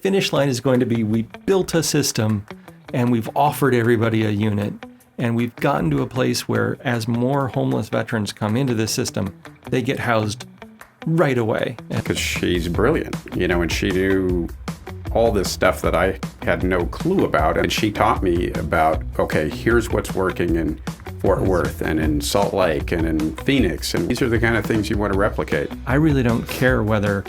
Finish line is going to be, we built a system and we've offered everybody a unit, and we've gotten to a place where as more homeless veterans come into this system, they get housed right away. Because she's brilliant, and she knew all this stuff that I had no clue about. And she taught me about, okay, here's what's working in Fort Worth and in Salt Lake and in Phoenix. And these are the kind of things you want to replicate. I really don't care whether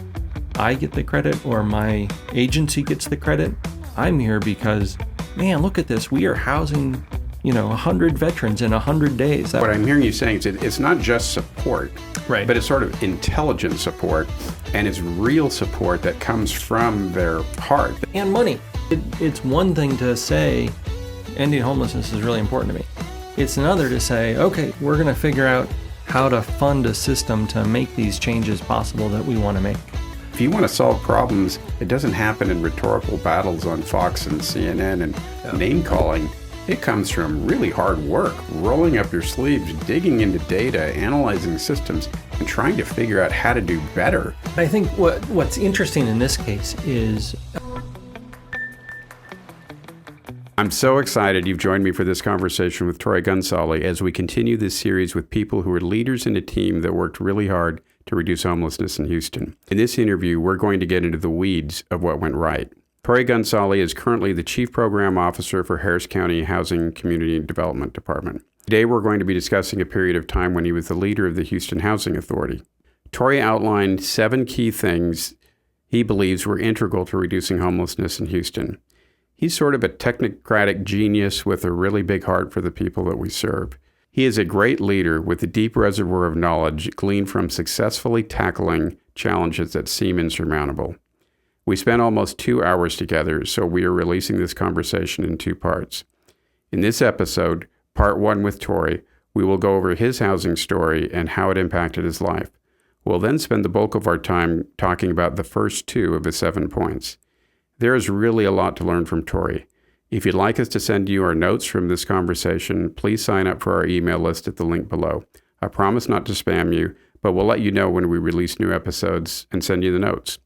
I get the credit or my agency gets the credit. I'm here because, man, look at this. We are housing, 100 veterans in 100 days. What I'm hearing you saying is it's not just support, right? But it's sort of intelligent support, and it's real support that comes from their heart. And money. It's one thing to say, ending homelessness is really important to me. It's another to say, okay, we're going to figure out how to fund a system to make these changes possible that we want to make. If you want to solve problems, it doesn't happen in rhetorical battles on Fox and CNN and name calling. It comes from really hard work, rolling up your sleeves, digging into data, analyzing systems, and trying to figure out how to do better. I think what's interesting in this case is... I'm so excited you've joined me for this conversation with Tory Gunsolley as we continue this series with people who are leaders in a team that worked really hard to reduce homelessness in Houston. In this interview, we're going to get into the weeds of what went right. Tory Gunsolley is currently the Chief Program Officer for Harris County Housing Community Development Department. Today, we're going to be discussing a period of time when he was the leader of the Houston Housing Authority. Tory outlined 7 key things he believes were integral to reducing homelessness in Houston. He's sort of a technocratic genius with a really big heart for the people that we serve. He is a great leader with a deep reservoir of knowledge gleaned from successfully tackling challenges that seem insurmountable. We spent almost 2 hours together, so we are releasing this conversation in 2 parts. In this episode, part 1 with Tory, we will go over his housing story and how it impacted his life. We'll then spend the bulk of our time talking about the first 2 of his 7 points. There is really a lot to learn from Tory. If you'd like us to send you our notes from this conversation, please sign up for our email list at the link below. I promise not to spam you, but we'll let you know when we release new episodes and send you the notes.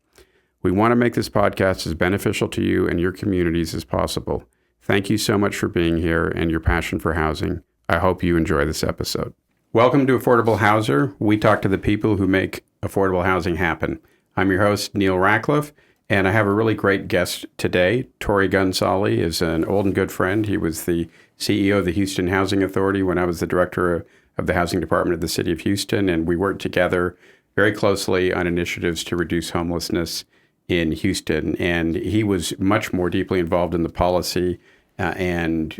We want to make this podcast as beneficial to you and your communities as possible. Thank you so much for being here and your passion for housing. I hope you enjoy this episode. Welcome to Affordable Houser. We talk to the people who make affordable housing happen. I'm your host, Neil Ratcliffe. And I have a really great guest today. Tory Gunsolley is an old and good friend. He was the CEO of the Houston Housing Authority when I was the director of the Housing Department of the City of Houston. And we worked together very closely on initiatives to reduce homelessness in Houston. And he was much more deeply involved in the policy and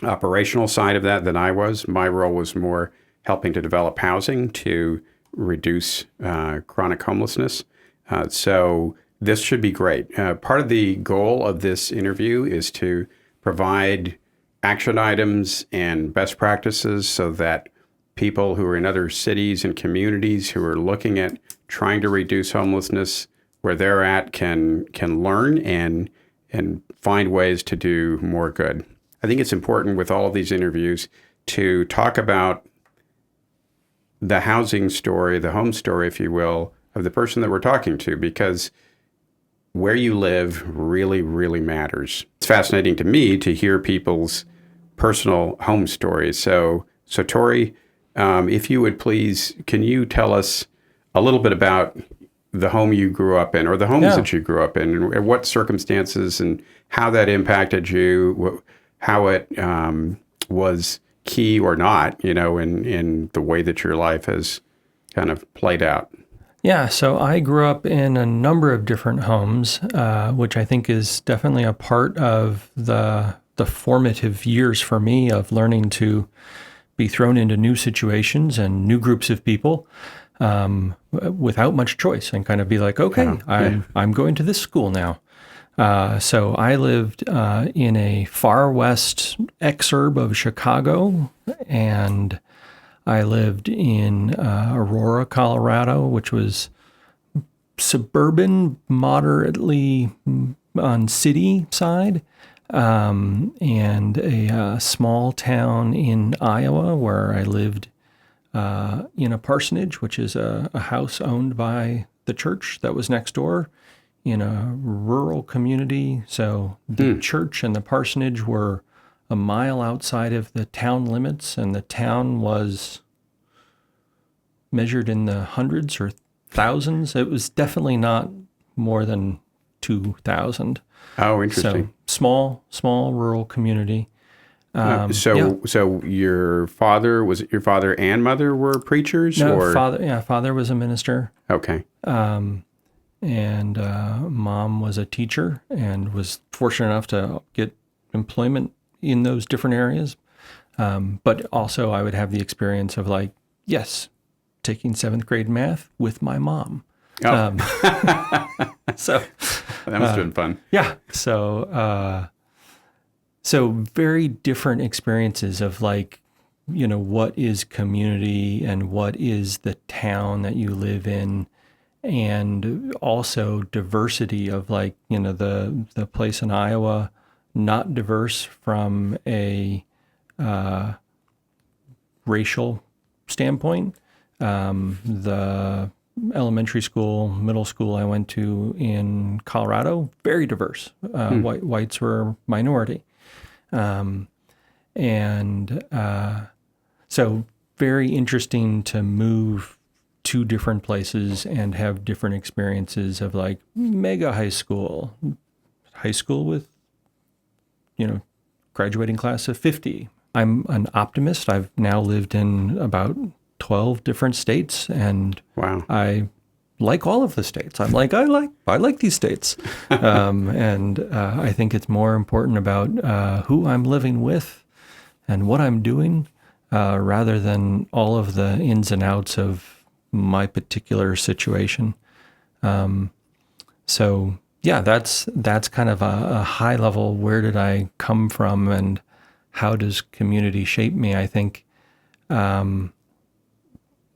operational side of that than I was. My role was more helping to develop housing to reduce chronic homelessness. So this should be great. Part of the goal of this interview is to provide action items and best practices so that people who are in other cities and communities who are looking at trying to reduce homelessness where they're at can learn and find ways to do more good. I think it's important with all of these interviews to talk about the housing story, the home story, if you will, of the person that we're talking to, because where you live really, really matters. It's fascinating to me to hear people's personal home stories. So Tory, if you would please, can you tell us a little bit about the home you grew up in, or the homes that you grew up in, and what circumstances and how that impacted you, how it was key or not, in the way that your life has kind of played out? Yeah, so I grew up in a number of different homes, which I think is definitely a part of the formative years for me of learning to be thrown into new situations and new groups of people without much choice, and kind of be like, okay, I'm going to this school now. So I lived in a far west exurb of Chicago, and I lived in Aurora, Colorado, which was suburban, moderately on city side, and a small town in Iowa where I lived in a parsonage, which is a house owned by the church that was next door in a rural community. So the church and the parsonage were a mile outside of the town limits, and the town was measured in the hundreds or thousands. It was definitely not more than 2,000. Oh, interesting. So small rural community. So your father and mother were preachers? No, or? Father was a minister. Okay. And mom was a teacher and was fortunate enough to get employment in those different areas. But also I would have the experience of like, yes, taking 7th grade math with my mom. Oh. So that must have been fun. yeah. So very different experiences of like, what is community and what is the town that you live in, and also diversity of like, the place in Iowa, not diverse from a racial standpoint. The elementary school, middle school I went to in Colorado, very diverse. Whites were minority. So very interesting to move to different places and have different experiences of like mega high school with, graduating class of 50. I'm an optimist. I've now lived in about 12 different states, and wow. I like all of the states. I like these states. And I think it's more important about who I'm living with and what I'm doing rather than all of the ins and outs of my particular situation. So yeah, that's kind of a high level. Where did I come from and how does community shape me? I think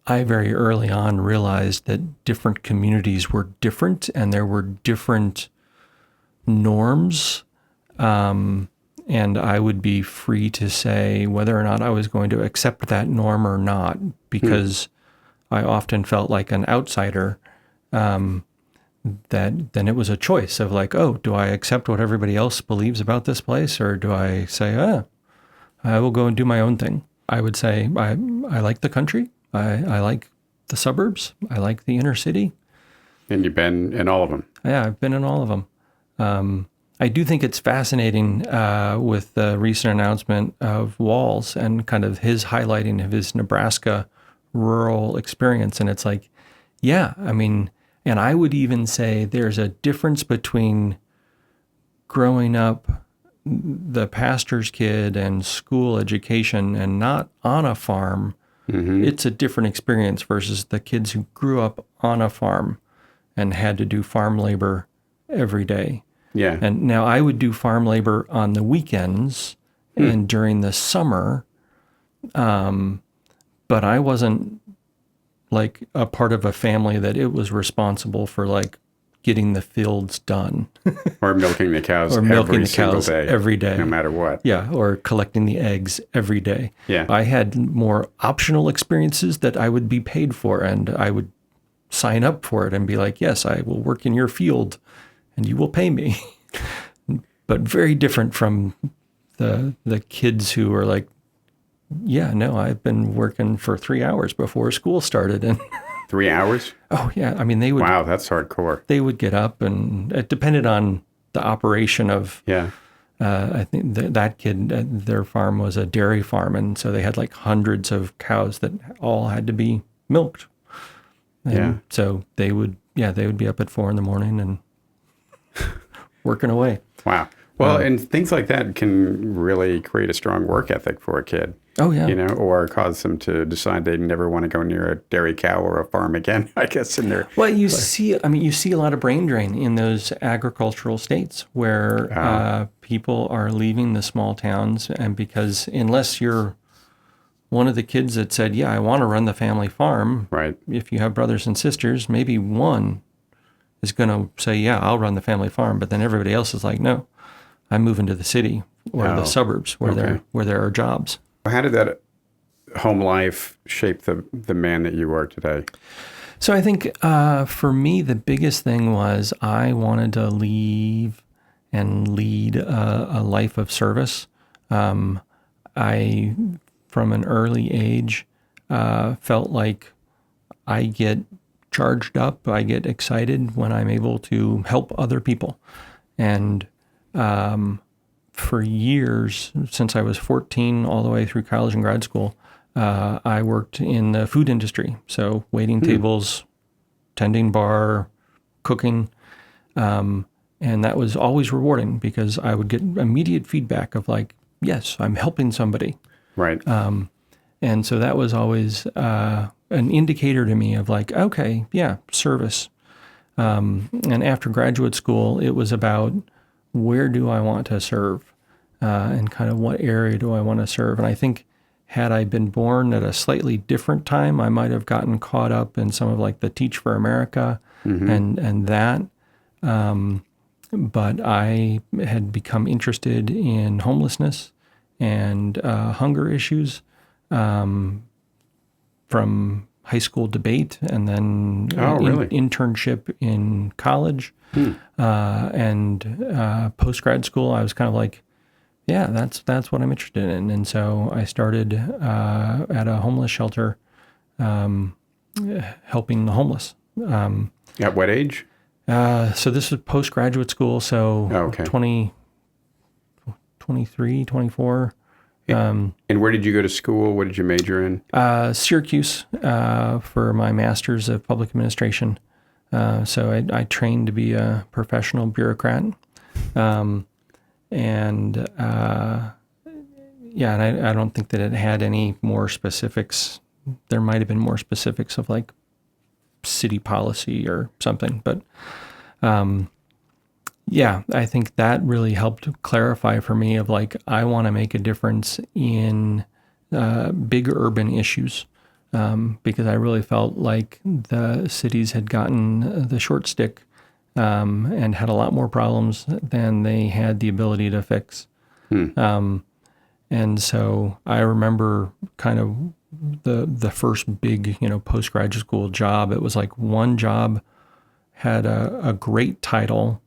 I very early on realized that different communities were different and there were different norms. And I would be free to say whether or not I was going to accept that norm or not, because I often felt like an outsider. That then it was a choice of like, oh, do I accept what everybody else believes about this place, or do I say, I will go and do my own thing? I would say I like the country. I like the suburbs. I like the inner city. And you've been in all of them. Yeah, I've been in all of them. I do think it's fascinating with the recent announcement of Walls and kind of his highlighting of his Nebraska rural experience. And it's like, yeah, I mean, and I would even say there's a difference between growing up the pastor's kid and school education and not on a farm. Mm-hmm. It's a different experience versus the kids who grew up on a farm and had to do farm labor every day. Yeah. And now I would do farm labor on the weekends and during the summer, but I wasn't like a part of a family that it was responsible for like getting the fields done. Or milking the cows every day. No matter what. Yeah, or collecting the eggs every day. Yeah. I had more optional experiences that I would be paid for, and I would sign up for it and be like, yes, I will work in your field and you will pay me. But very different from the kids who are like, yeah, no, I've been working for 3 hours before school started. And 3 hours? Oh, yeah. I mean, they would. Wow, that's hardcore. They would get up, and it depended on the operation of. Yeah. I think that kid, their farm was a dairy farm, and so they had like hundreds of cows that all had to be milked. And so they would be up at 4 a.m. and working away. Wow. Well, and things like that can really create a strong work ethic for a kid. Oh, yeah. Or cause them to decide they never want to go near a dairy cow or a farm again, I guess, in their... Well, you see a lot of brain drain in those agricultural states where people are leaving the small towns, and because unless you're one of the kids that said, yeah, I want to run the family farm, right? If you have brothers and sisters, maybe one is going to say, yeah, I'll run the family farm, but then everybody else is like, no, I'm moving to the city or the suburbs where there are jobs. How did that home life shape the man that you are today? So I think for me, the biggest thing was I wanted to leave and lead a life of service. I, from an early age, felt like I get charged up, I get excited when I'm able to help other people. And for years, since I was 14 all the way through college and grad school, I worked in the food industry. So waiting tables, tending bar, cooking. And that was always rewarding because I would get immediate feedback of like, yes, I'm helping somebody. Right. And so that was always an indicator to me of like, okay, yeah, service. And after graduate school, it was about where do I want to serve and kind of what area do I want to serve. And I think had I been born at a slightly different time, I might have gotten caught up in some of like the Teach for America and that. But I had become interested in homelessness and hunger issues from high school debate and then internship in college and post-grad school. I was kind of like, yeah, that's what I'm interested in. And so I started at a homeless shelter helping the homeless. At what age? So this was postgraduate school, so 23, 24. And where did you go to school? What did you major in? Syracuse for my master's of public administration. So I trained to be a professional bureaucrat. And I don't think that it had any more specifics. There might have been more specifics of like city policy or something, but I think that really helped clarify for me of like, I want to make a difference in big urban issues because I really felt like the cities had gotten the short stick and had a lot more problems than they had the ability to fix. And so I remember kind of the first big, postgraduate school job. It was like one job had a great title,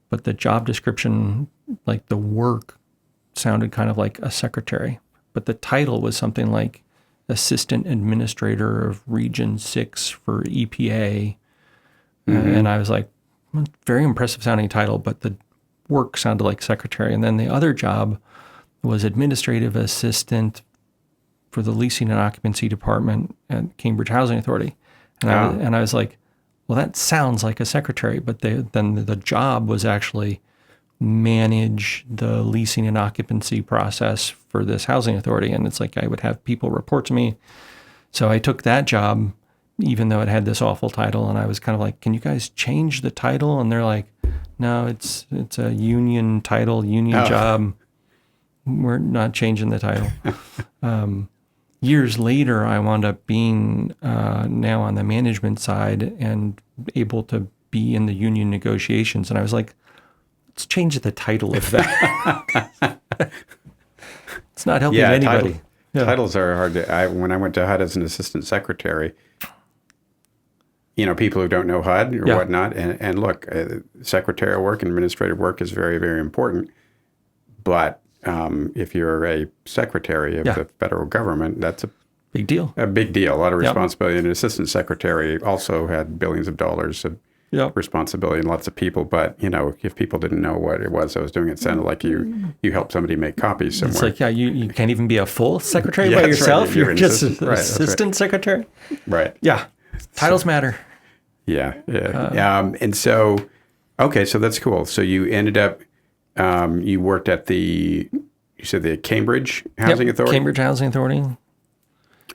but the job description, like the work, sounded kind of like a secretary. But the title was something like Assistant Administrator of Region 6 for EPA. And I was like, very impressive sounding title, but the work sounded like secretary. And then the other job was administrative assistant for the leasing and occupancy department at Cambridge Housing Authority. And I was like, well, that sounds like a secretary, but then the job was actually manage the leasing and occupancy process for this housing authority. And it's like I would have people report to me. So I took that job, even though it had this awful title. And I was kind of like, can you guys change the title? And they're like, no, it's a union title, job. We're not changing the title. Years later, I wound up being now on the management side and able to be in the union negotiations. And I was like, let's change the title of that. It's not helping anybody. Titles are hard to... when I went to HUD as an assistant secretary, people who don't know HUD or whatnot, and look, secretarial work and administrative work is very, very important. But if you're a secretary of the federal government, that's a big deal. A big deal, a lot of responsibility. And an assistant secretary also had billions of dollars of responsibility and lots of people. But, if people didn't know what it was I was doing, it sounded like you helped somebody make copies somewhere. It's like, you can't even be a full secretary by yourself. Right. You're just an assistant secretary. Right. Yeah. Titles matter. Yeah. And so, okay, so that's cool. So you ended up, you worked at the Cambridge Housing Authority? Cambridge Housing Authority.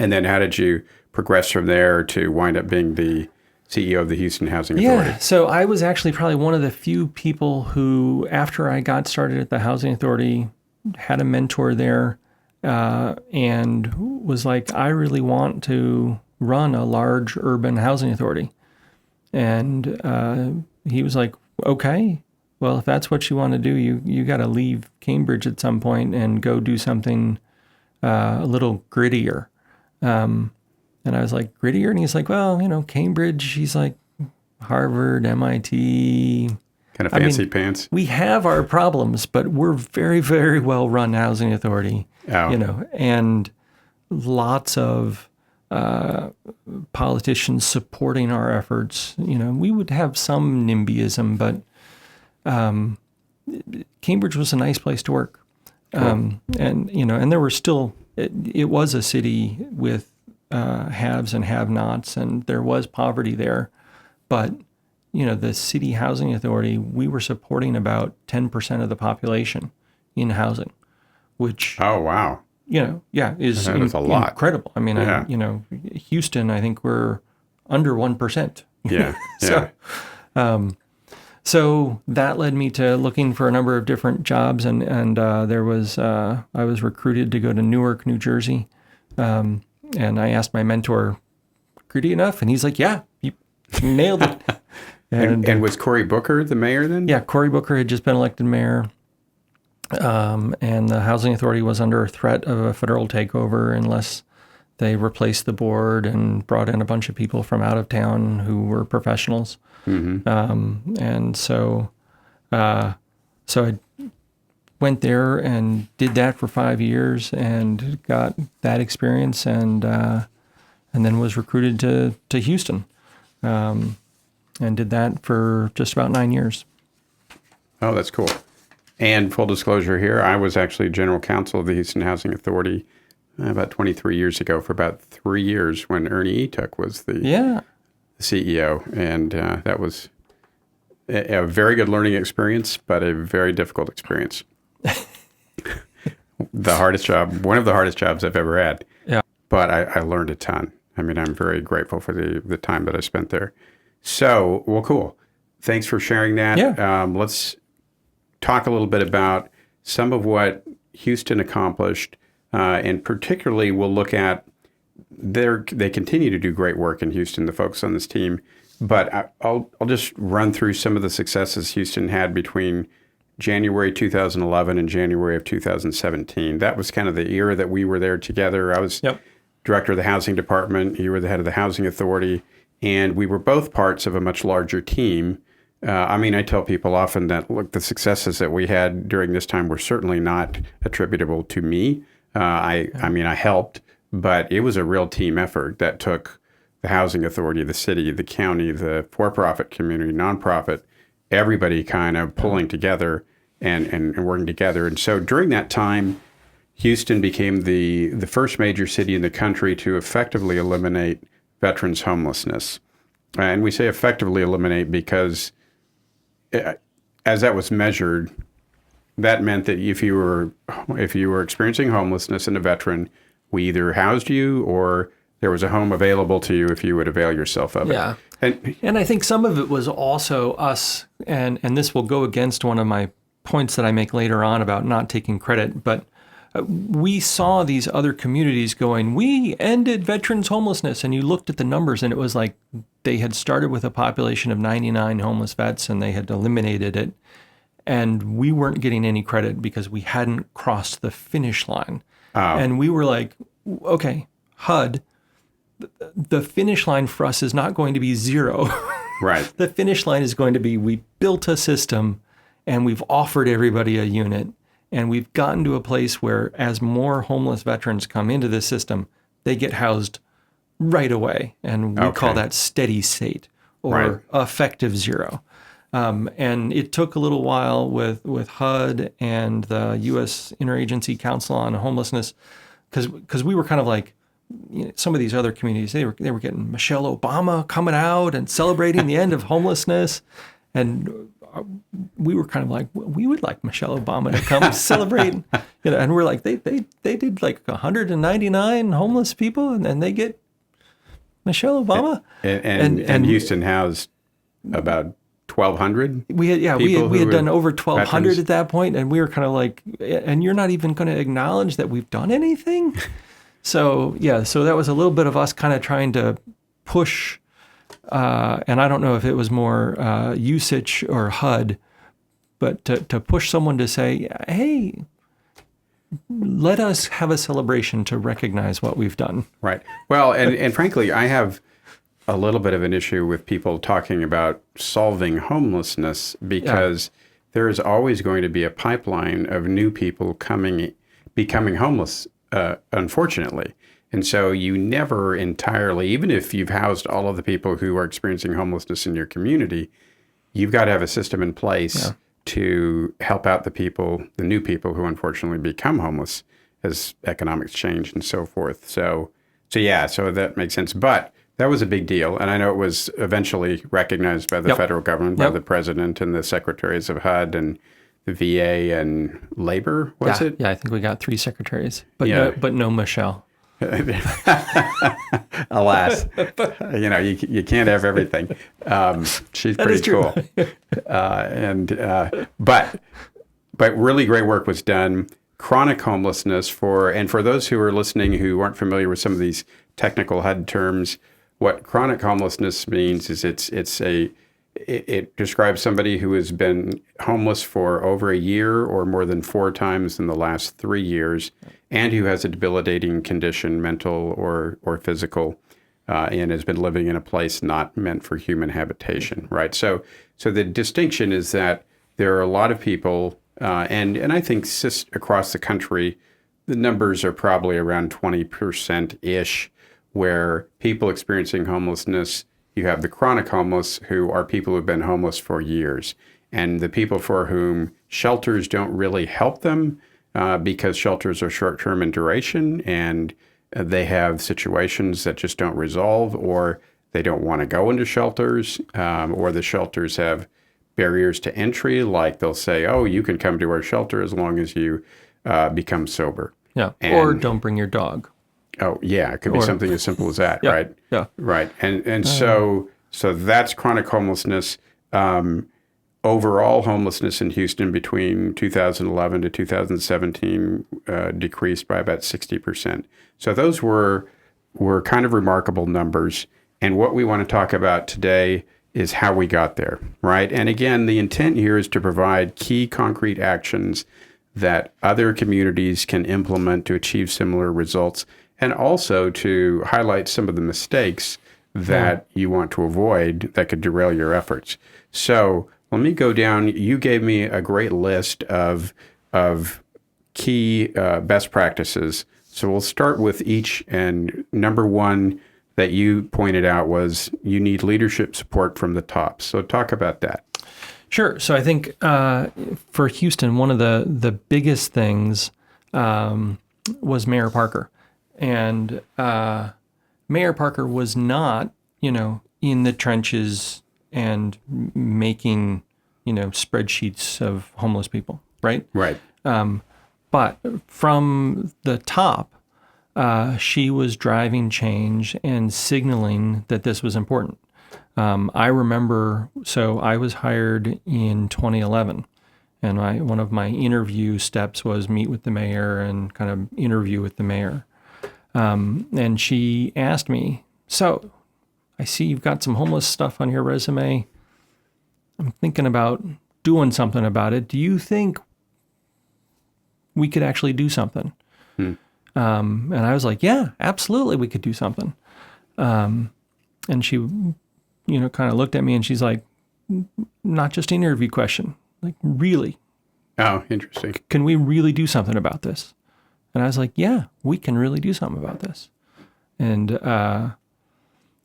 And then how did you progress from there to wind up being the CEO of the Houston Housing Authority? Yeah, so I was actually probably one of the few people who, after I got started at the Housing Authority, had a mentor there and was like, I really want to run a large urban housing authority. And he was like, okay, well, if that's what you want to do, you got to leave Cambridge at some point and go do something a little grittier. And I was like, grittier? And he's like, well, Cambridge. He's like, Harvard, MIT. Kind of fancy pants. We have our problems, but we're very, very well run housing authority. Oh. And lots of politicians supporting our efforts. We would have some NIMBYism, but Cambridge was a nice place to work. Cool. And there were still, it was a city with haves and have-nots, and there was poverty there. But, the city housing authority, we were supporting about 10% of the population in housing, which... Oh, wow. Is that is a lot. Incredible. I mean, Yeah. Houston, I think we're under 1%. Yeah, yeah. So that led me to looking for a number of different jobs, and I was recruited to go to Newark, New Jersey, and I asked my mentor, gritty enough, and he's like, yeah, you nailed it. And was Cory Booker the mayor then? Yeah, Cory Booker had just been elected mayor, and the housing authority was under threat of a federal takeover unless they replaced the board and brought in a bunch of people from out of town who were professionals. Mm-hmm. And so I went there and did that for 5 years and got that experience, and then was recruited to Houston, and did that for just about 9 years. Oh, that's cool. And full disclosure here, I was actually general counsel of the Houston Housing Authority about 23 years ago for about 3 years when Ernie Etuk was the CEO. And that was a very good learning experience, but a very difficult experience. The hardest job, one of the hardest jobs I've ever had. Yeah. But I learned a ton. I mean, I'm very grateful for the time that I spent there. So, well, cool. Thanks for sharing that. Yeah. Let's talk a little bit about some of what Houston accomplished, and particularly we'll look at they continue to do great work in Houston, the folks on this team. But I'll just run through some of the successes Houston had between January 2011 and January of 2017. That was kind of the era that we were there together. I was director of the housing department. You were the head of the housing authority. And we were both parts of a much larger team. I tell people often that, look, the successes that we had during this time were certainly not attributable to me. I helped, but it was a real team effort that took the housing authority, the city, the county, the for-profit community, nonprofit, everybody kind of pulling together and working together. And so during that time, Houston became the first major city in the country to effectively eliminate veterans' homelessness. And we say effectively eliminate because as that was measured, that meant that if you were experiencing homelessness and a veteran, we either housed you or there was a home available to you if you would avail yourself of it. Yeah. And I think some of it was also us, and this will go against one of my points that I make later on about not taking credit, but we saw these other communities going, we ended veterans' homelessness. And you looked at the numbers and it was like they had started with a population of 99 homeless vets and they had eliminated it. And we weren't getting any credit because we hadn't crossed the finish line. Oh. And we were like, okay, HUD, the finish line for us is not going to be zero. Right. The finish line is going to be, we built a system and we've offered everybody a unit. And we've gotten to a place where as more homeless veterans come into this system, they get housed right away. And we call that steady state or effective zero. And it took a little while with HUD and the U.S. Interagency Council on Homelessness, because we were kind of like, some of these other communities, they were getting Michelle Obama coming out and celebrating the end of homelessness. And we were kind of like, we would like Michelle Obama to come celebrate, and we're like, they did like 199 homeless people, and then they get Michelle Obama. And Houston housed about 1,200. We had done over 1,200 veterans at that point, and we were kind of like, and you're not even going to acknowledge that we've done anything. So that was a little bit of us kind of trying to push. And I don't know if it was more USICH or HUD, but to push someone to say, hey, let us have a celebration to recognize what we've done. Right. Well, and frankly, I have a little bit of an issue with people talking about solving homelessness because there is always going to be a pipeline of new people becoming homeless, unfortunately. And so you never entirely, even if you've housed all of the people who are experiencing homelessness in your community, you've got to have a system in place to help out the new people who unfortunately become homeless as economics change and so forth. So that makes sense. But that was a big deal. And I know it was eventually recognized by the federal government, by the president and the secretaries of HUD and the VA and Labor, was it? Yeah, I think we got 3 secretaries, but no Michelle. Alas, you can't have everything. She's pretty cool. But really great work was done. Chronic homelessness for those who are listening who aren't familiar with some of these technical HUD terms, what chronic homelessness means is it describes somebody who has been homeless for over a year or more than 4 times in the last 3 years, and who has a debilitating condition, mental or physical, and has been living in a place not meant for human habitation, right? So the distinction is that there are a lot of people, and I think across the country, the numbers are probably around 20%-ish, where people experiencing homelessness, you have the chronic homeless who are people who've been homeless for years, and the people for whom shelters don't really help them because shelters are short-term in duration and they have situations that just don't resolve, or they don't want to go into shelters, or the shelters have barriers to entry, like they'll say, oh, you can come to our shelter as long as you become sober. Yeah, or don't bring your dog. Oh, yeah, it could be something as simple as that, right? Yeah. Right. And so that's chronic homelessness. Overall homelessness in Houston between 2011 to 2017 decreased by about 60%. So those were kind of remarkable numbers. And what we want to talk about today is how we got there, right? And again, the intent here is to provide key concrete actions that other communities can implement to achieve similar results, and also to highlight some of the mistakes that you want to avoid that could derail your efforts. So let me go down. You gave me a great list of key best practices. So we'll start with each. And number one that you pointed out was you need leadership support from the top. So talk about that. Sure. So I think for Houston, one of the biggest things was Mayor Parker. And Mayor Parker was not, in the trenches and making, spreadsheets of homeless people, right? Right. But from the top, she was driving change and signaling that this was important. I remember, so I was hired in 2011, and one of my interview steps was meet with the mayor and kind of interview with the mayor. And she asked me, so I see you've got some homeless stuff on your resume. I'm thinking about doing something about it. Do you think we could actually do something? And I was like, yeah, absolutely, we could do something. And she, kind of looked at me and she's like, not just an interview question, like, really? Oh, interesting. Can we really do something about this? And I was like, yeah, we can really do something about this. And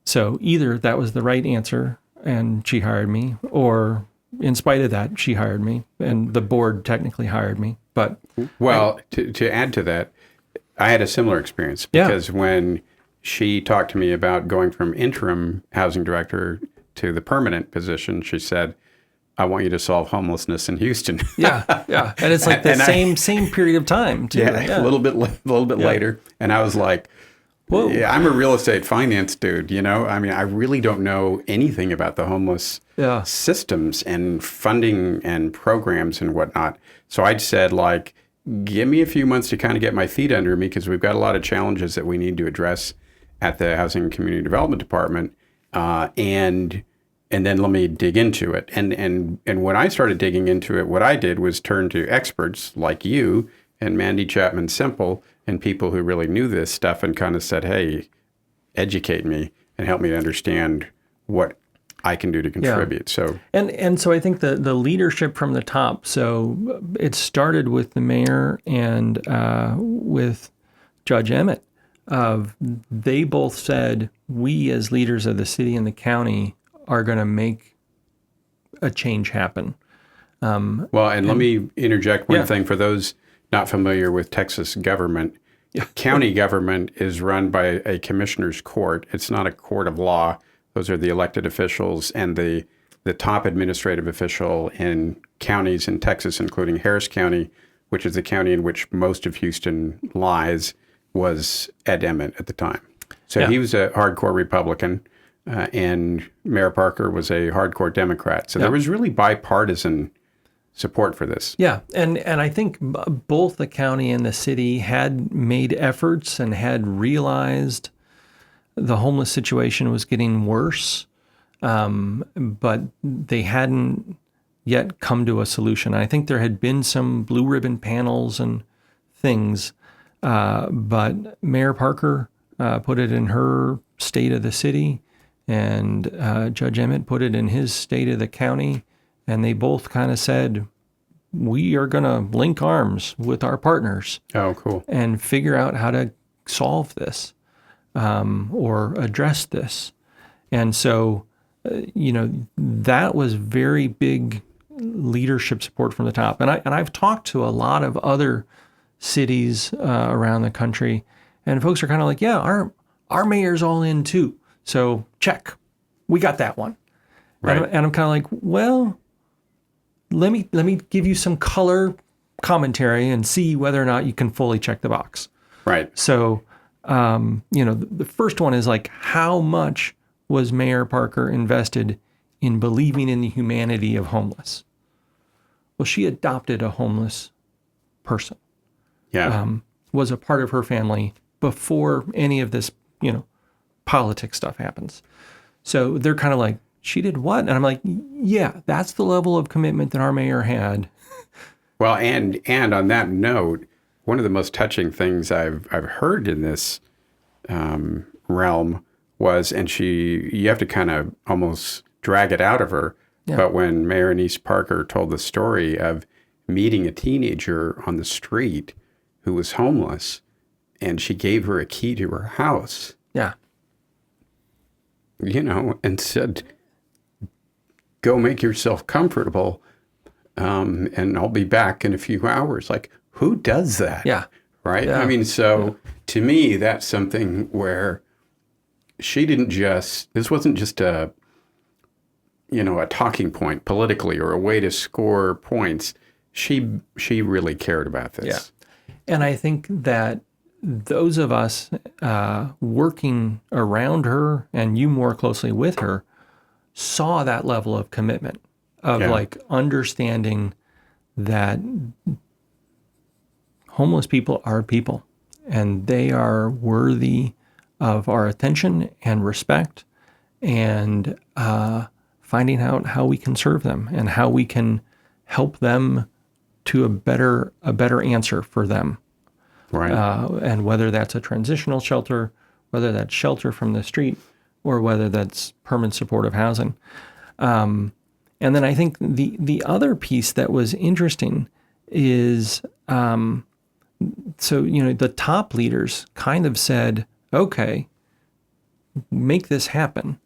so either that was the right answer and she hired me, or in spite of that, she hired me, and the board technically hired me. But to add to that, I had a similar experience because when she talked to me about going from interim housing director to the permanent position, she said, I want you to solve homelessness in Houston. Yeah. And it's like the same period of time, too. Yeah, a little bit later. And I was like, whoa. Yeah, I'm a real estate finance dude, I mean, I really don't know anything about the homeless systems and funding and programs and whatnot. So I said, give me a few months to kind of get my feet under me, because we've got a lot of challenges that we need to address at the Housing and Community Development Department. And then let me dig into it. And when I started digging into it, what I did was turn to experts like you and Mandy Chapman Simple and people who really knew this stuff and kind of said, hey, educate me and help me to understand what I can do to contribute. So so I think the leadership from the top. So it started with the mayor and with Judge Emmett. They both said, we as leaders of the city and the county are going to make a change happen. And let me interject one thing for those not familiar with Texas government. County government is run by a commissioner's court. It's not a court of law. Those are the elected officials, and the top administrative official in counties in Texas, including Harris County, which is the county in which most of Houston lies, was Ed Emmett at the time. So he was a hardcore Republican, and Mayor Parker was a hardcore Democrat. So there was really bipartisan support for this. Yeah, and I think both the county and the city had made efforts and had realized the homeless situation was getting worse, but they hadn't yet come to a solution. I think there had been some blue ribbon panels and things, but Mayor Parker put it in her state of the city, and Judge Emmett put it in his state of the county, and they both kind of said, we are going to link arms with our partners. Oh, cool. And figure out how to solve this or address this. And so, that was very big leadership support from the top. And I've talked to a lot of other cities around the country, and folks are kind of like, yeah, our mayor's all in too. So check, we got that one. Right. And I'm kind of like, well, let me give you some color commentary and see whether or not you can fully check the box. Right. So, the first one is like, how much was Mayor Parker invested in believing in the humanity of homeless? Well, she adopted a homeless person. Yeah. Was a part of her family before any of this, politics stuff happens. So they're kind of like, she did what? And I'm like, yeah, that's the level of commitment that our mayor had. Well, and on that note, one of the most touching things I've heard in this realm was, and you have to kind of almost drag it out of her, but when Mayor Anise Parker told the story of meeting a teenager on the street who was homeless, and she gave her a key to her house. Yeah. And said, go make yourself comfortable, and I'll be back in a few hours. Like, who does that? Yeah. Right? Yeah. I mean, so to me, that's something where she didn't this wasn't just a talking point politically or a way to score points. She really cared about this. Yeah. And I think that those of us working around her and you more closely with her saw that level of commitment of like understanding that homeless people are people and they are worthy of our attention and respect, and finding out how we can serve them and how we can help them to a better answer for them. Right. And whether that's a transitional shelter, whether that's shelter from the street, or whether that's permanent supportive housing. And then I think the other piece that was interesting is, the top leaders kind of said, okay, make this happen.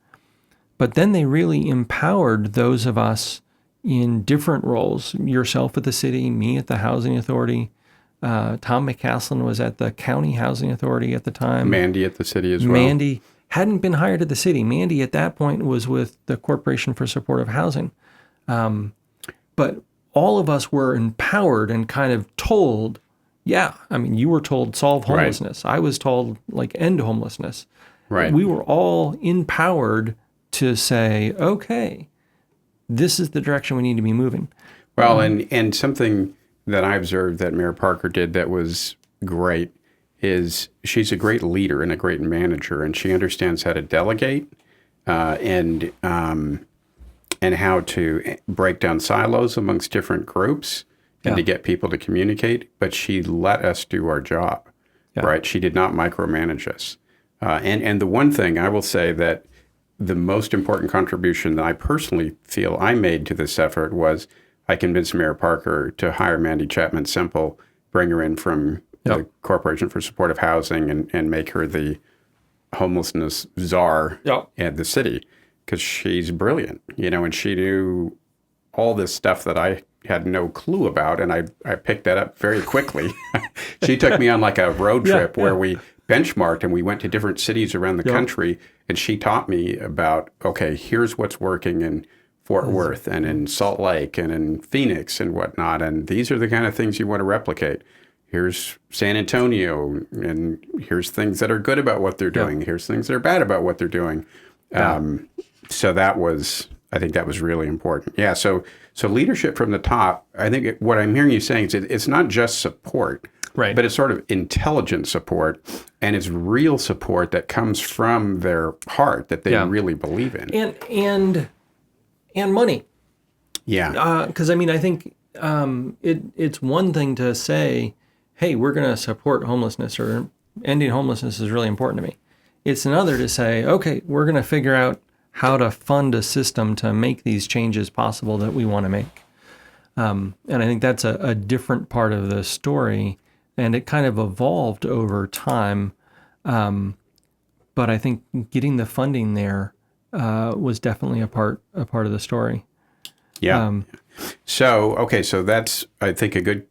But then they really empowered those of us in different roles, yourself at the city, me at the housing authority. Tom McCaslin was at the county housing authority at the time. Mandy at the city as well. Mandy hadn't been hired at the city. Mandy at that point was with the Corporation for Supportive Housing. But all of us were empowered and kind of told, you were told solve homelessness. Right. I was told end homelessness. Right. We were all empowered to say, okay, this is the direction we need to be moving. Well, and something that I observed that Mayor Parker did that was great is she's a great leader and a great manager, and she understands how to delegate and how to break down silos amongst different groups and to get people to communicate, but she let us do our job, right? She did not micromanage us. And the one thing I will say that the most important contribution that I personally feel I made to this effort was I convinced Mayor Parker to hire Mandy Chapman Semple, bring her in from the Corporation for Supportive Housing and make her the homelessness czar at the city, because she's brilliant, and she knew all this stuff that I had no clue about, and I picked that up very quickly. She took me on like a road trip where we benchmarked and we went to different cities around the country, and she taught me about, okay, here's what's working in Fort Worth and in Salt Lake and in Phoenix and whatnot, and these are the kind of things you want to replicate. Here's San Antonio, and here's things that are good about what they're doing. Here's things that are bad about what they're doing. So I think that was really important. Yeah, so leadership from the top, I think what I'm hearing you saying is it's not just support, right? But it's sort of intelligent support, and it's real support that comes from their heart that they really believe in. And money. Yeah. Because, I think it's one thing to say, hey, we're going to support homelessness, or ending homelessness is really important to me. It's another to say, okay, we're going to figure out how to fund a system to make these changes possible that we want to make. And I think that's a different part of the story, and it kind of evolved over time. But I think getting the funding there was definitely a part of the story. Yeah. So that's, I think, a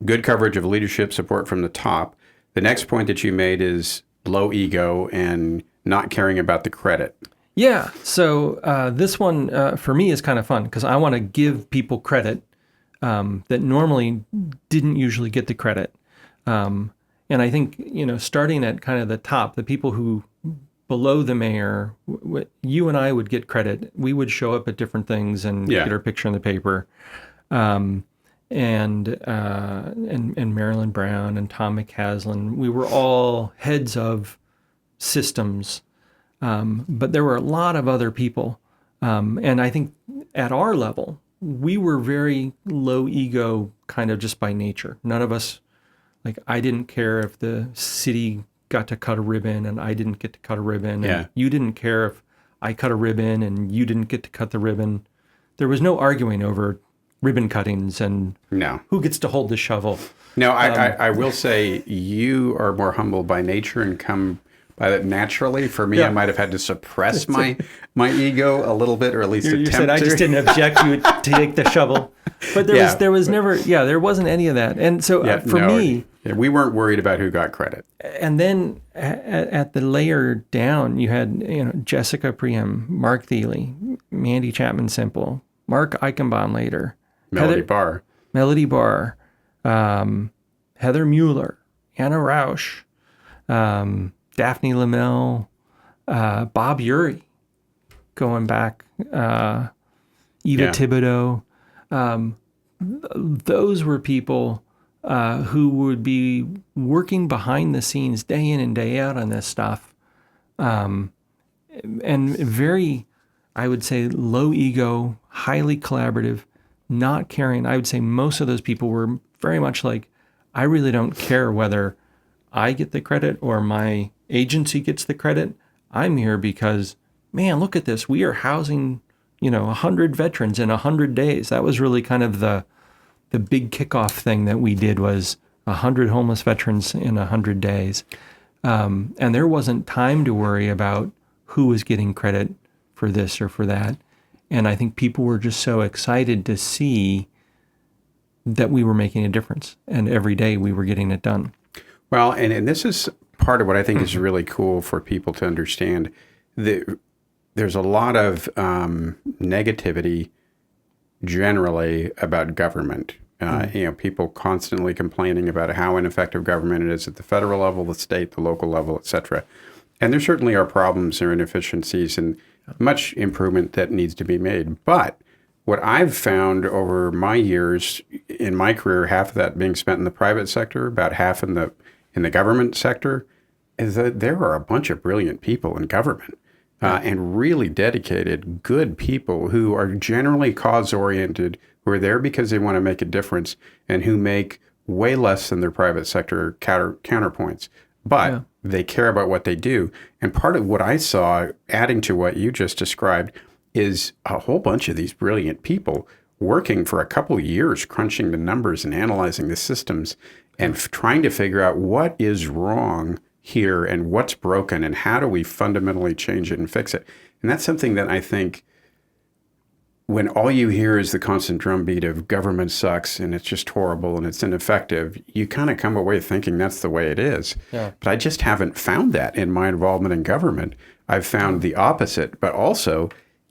good coverage of leadership support from the top. The next point that you made is low ego and not caring about the credit. Yeah. So this one for me is kind of fun because I want to give people credit that normally didn't usually get the credit. And I think, starting at kind of the top, the people who below the mayor, you and I would get credit. We would show up at different things and get our picture in the paper. And Marilyn Brown and Tom McCaslin, we were all heads of systems. But there were a lot of other people. And I think at our level, we were very low ego kind of just by nature. None of us, I didn't care if the city got to cut a ribbon and I didn't get to cut a ribbon. Yeah. And you didn't care if I cut a ribbon and you didn't get to cut the ribbon. There was no arguing over ribbon cuttings and who gets to hold the shovel. No, I will say you are more humble by nature and come by that naturally. For me, I might have had to suppress my ego a little bit, or at least attempt to. Said I just didn't object you to take the shovel. But there was never, there wasn't any of that. And so for me... we weren't worried about who got credit. And then at the layer down, you had Jessica Priam, Mark Thiele, Mandy Chapman Semple, Mark Eichenbaum later, Melody Barr, Heather Mueller, Anna Rausch, Daphne Lamel, Bob Urey, going back, Eva Thibodeau. Those were people who would be working behind the scenes day in and day out on this stuff. And very, I would say, low ego, highly collaborative, not caring. I would say most of those people were very much like, I really don't care whether I get the credit or my agency gets the credit. I'm here because, man, look at this. We are housing, 100 veterans in 100 days. That was really kind of the big kickoff thing that we did, was 100 homeless veterans in 100 days. And there wasn't time to worry about who was getting credit for this or for that. And I think people were just so excited to see that we were making a difference. And every day we were getting it done. Well, and this is part of what I think is really cool for people to understand. There's a lot of negativity generally about government. People constantly complaining about how ineffective government it is at the federal level, the state, the local level, et cetera. And there certainly are problems or inefficiencies and much improvement that needs to be made. But what I've found over my years in my career, half of that being spent in the private sector, about half in the government sector, is that there are a bunch of brilliant people in government. and really dedicated, good people who are generally cause-oriented, who are there because they want to make a difference, and who make way less than their private sector counterpoints. But they care about what they do. And part of what I saw, adding to what you just described, is a whole bunch of these brilliant people working for a couple of years, crunching the numbers and analyzing the systems and trying to figure out what is wrong here and what's broken and how do we fundamentally change it and fix it. And that's something that I think when all you hear is the constant drumbeat of government sucks and it's just horrible and it's ineffective, you kind of come away thinking that's the way it is. Yeah. But I just haven't found that in my involvement in government. I've found the opposite, but also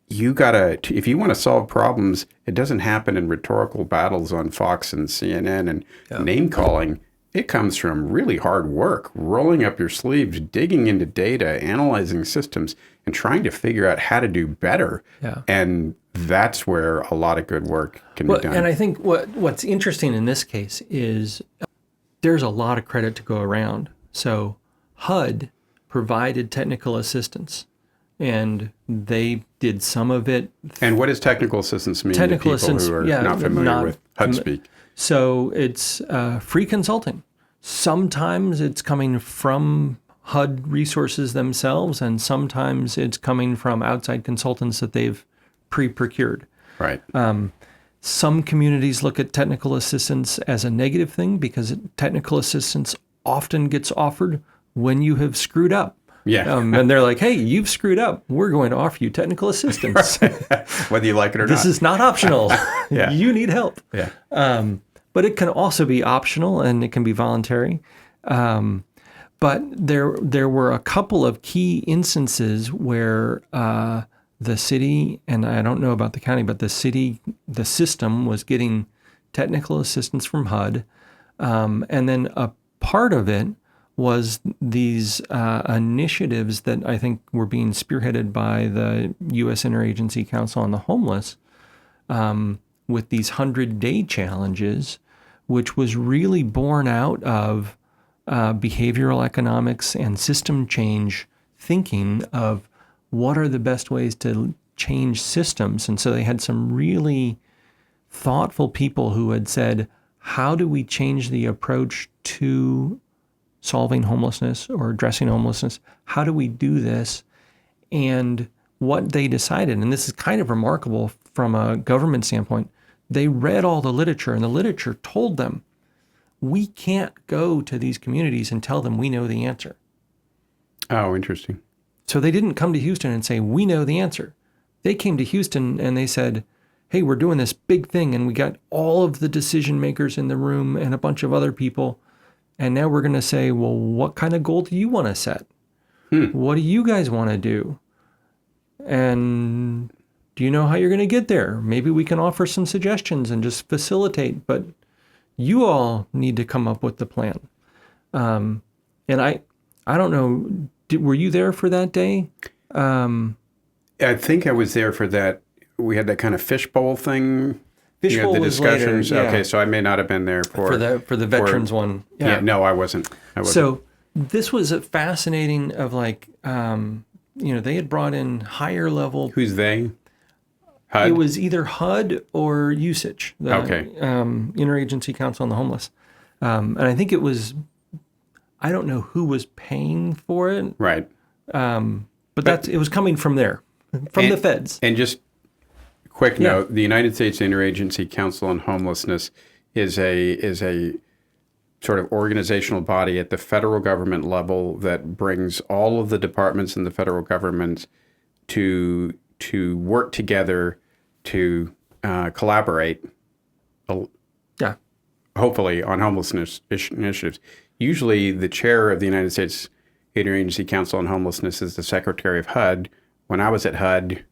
you gotta, if you want to solve problems, it doesn't happen in rhetorical battles on Fox and CNN and name calling. It comes from really hard work, rolling up your sleeves, digging into data, analyzing systems, and trying to figure out how to do better. Yeah. And that's where a lot of good work can be done. And I think what's interesting in this case is there's a lot of credit to go around. So HUD provided technical assistance, and they did some of it. And what does technical assistance mean Technical to people assistance, who are not familiar with HUD speak? So it's free consulting. Sometimes it's coming from HUD resources themselves, and sometimes it's coming from outside consultants that they've pre-procured. Right. Some communities look at technical assistance as a negative thing because technical assistance often gets offered when you have screwed up. Yeah. And they're like, hey, you've screwed up. We're going to offer you technical assistance. Whether you like it or not. This is not optional. Yeah. You need help. Yeah. But it can also be optional and it can be voluntary. But there were a couple of key instances where the city, and I don't know about the county, but the system was getting technical assistance from HUD. And then a part of it was these initiatives that I think were being spearheaded by the U.S. Interagency Council on the Homeless with these 100-day challenges, which was really born out of behavioral economics and system change thinking of what are the best ways to change systems. And so they had some really thoughtful people who had said, how do we change the approach to solving homelessness or addressing homelessness? How do we do this? And what they decided, and this is kind of remarkable from a government standpoint, they read all the literature, and the literature told them, we can't go to these communities and tell them we know the answer. Oh, interesting. So they didn't come to Houston and say, we know the answer. They came to Houston and they said, hey, we're doing this big thing, and we got all of the decision makers in the room and a bunch of other people. And now we're going to say, well, what kind of goal do you want to set? What do you guys want to do? And do you know how you're going to get there? Maybe we can offer some suggestions and just facilitate, but you all need to come up with the plan. And I don't know, were you there for that day? I think I was there for that. We had that kind of fishbowl thing. Fishbowl the was discussions. later, yeah. Okay, so I may not have been there for the veterans one. Yeah, no, I wasn't. So this was a fascinating of like, they had brought in higher level. Who's they? HUD? It was either HUD or USACH, the Interagency Council on the Homeless. And I think it was, I don't know who was paying for it. Right. But it was coming from there, from the feds. And just quick note, the United States Interagency Council on Homelessness is a sort of organizational body at the federal government level that brings all of the departments in the federal government to work together to collaborate, hopefully, on homelessness initiatives. Usually the chair of the United States Interagency Council on Homelessness is the secretary of HUD. When I was at HUD,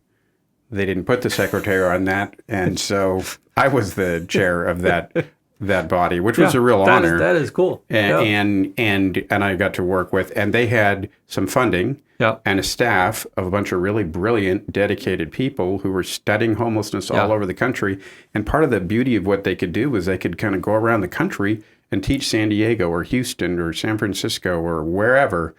they didn't put the secretary on that, and so I was the chair of that body, which was a real honor. That is cool. And I got to work with, and they had some funding and a staff of a bunch of really brilliant, dedicated people who were studying homelessness all over the country. And part of the beauty of what they could do was they could kind of go around the country and teach San Diego or Houston or San Francisco or wherever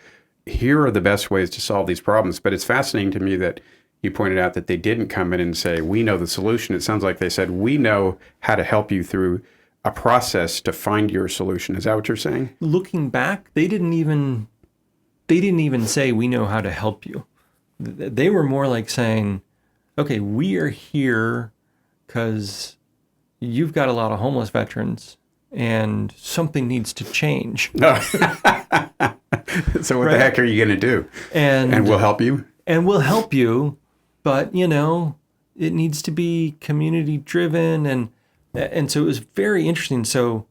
here are the best ways to solve these problems. But it's fascinating to me that you pointed out that they didn't come in and say, we know the solution. It sounds like they said, we know how to help you through a process to find your solution. Is that what you're saying? Looking back, they didn't even say, we know how to help you. They were more like saying, okay, we are here because you've got a lot of homeless veterans and something needs to change. Oh. So what the heck are you going to do? And we'll help you? And we'll help you, but, it needs to be community driven. And so it was very interesting. So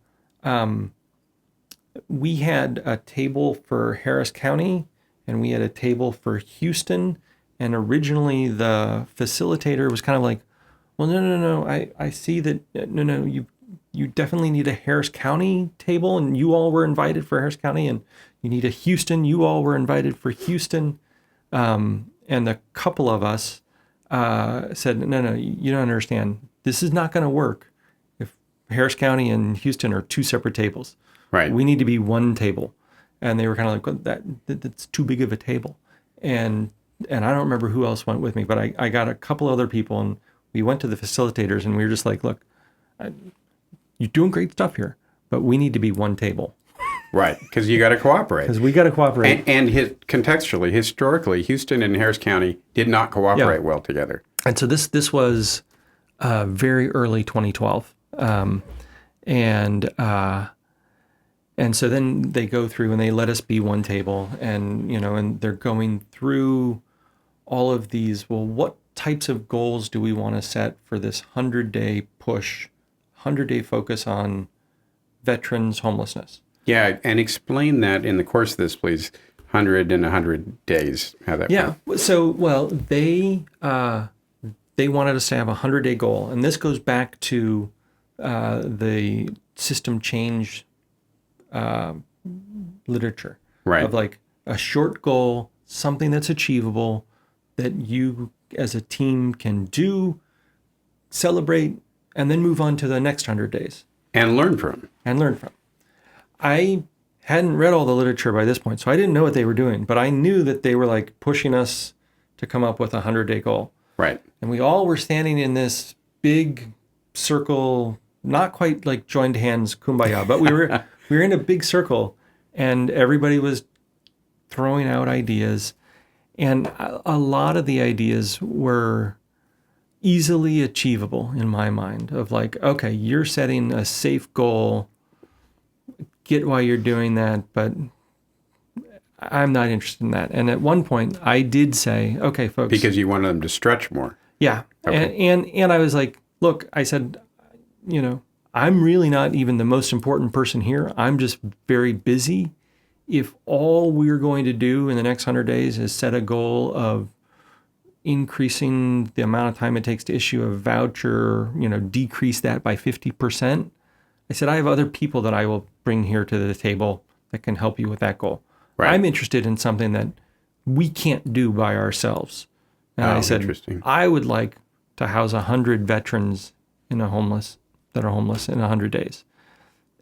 we had a table for Harris County and we had a table for Houston. And originally the facilitator was kind of like, well, no. I see that, no, you definitely need a Harris County table and you all were invited for Harris County, and you need a Houston, you all were invited for Houston. And a couple of us said, no, you don't understand. This is not going to work if Harris County and Houston are two separate tables. Right. We need to be one table. And they were kind of like, well, that's too big of a table. And I don't remember who else went with me, but I got a couple other people, and we went to the facilitators, and we were just like, look, you're doing great stuff here, but we need to be one table. Right, because you got to cooperate. Because we got to cooperate. And contextually, historically, Houston and Harris County did not cooperate well together. And so this was very early 2012. And so then they go through and they let us be one table, and and they're going through all of these. Well, what types of goals do we want to set for this 100-day push, 100-day focus on veterans homelessness? Yeah, and explain that in the course of this, please. 100 and 100 days, how that works. So, well, they wanted us to have a 100-day goal, and this goes back to the system change literature, right? Of like a short goal, something that's achievable, that you as a team can do, celebrate, and then move on to the next 100 days. And learn from. I hadn't read all the literature by this point, so I didn't know what they were doing, but I knew that they were like pushing us to come up with a 100-day goal. Right. And we all were standing in this big circle, not quite like joined hands, kumbaya, but we were in a big circle, and everybody was throwing out ideas. And a lot of the ideas were easily achievable in my mind, of like, okay, you're setting a safe goal, get why you're doing that, but I'm not interested in that. And at one point I did say, okay, folks. Because you wanted them to stretch more. Yeah. Okay. And I was like, look, I said, I'm really not even the most important person here. I'm just very busy. If all we're going to do in the next 100 days is set a goal of increasing the amount of time it takes to issue a voucher, decrease that by 50%. I said, I have other people that I will bring here to the table that can help you with that goal. Right. I'm interested in something that we can't do by ourselves. And I said, I would like to house 100 veterans that are homeless in 100 days.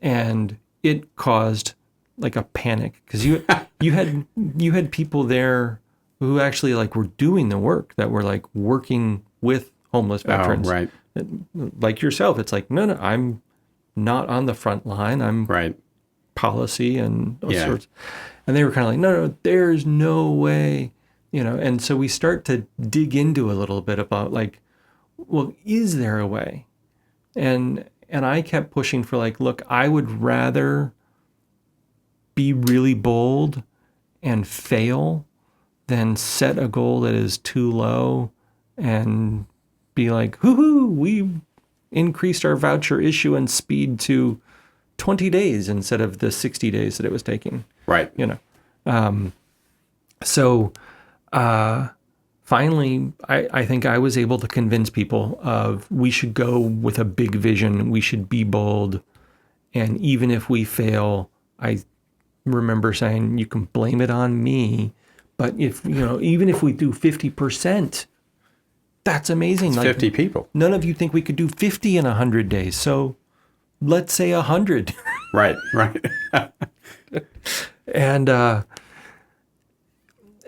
And it caused like a panic, because you had people there who actually like were doing the work, that were like working with homeless veterans. Oh, right. Like yourself, it's like, no, I'm not on the front line. I'm right. Policy and those sorts. And they were kind of like, no, there's no way, And so we start to dig into a little bit about like, well, is there a way? And I kept pushing for like, look, I would rather be really bold and fail than set a goal that is too low and be like, hoo-hoo, we increased our voucher issuance speed to 20 days instead of the 60 days that it was taking. Right. So finally, I think I was able to convince people of we should go with a big vision. We should be bold. And even if we fail, I remember saying, you can blame it on me. But if, even if we do 50%, that's amazing. It's like 50 people. None of you think we could do 50 in 100 days. So let's say 100. Right.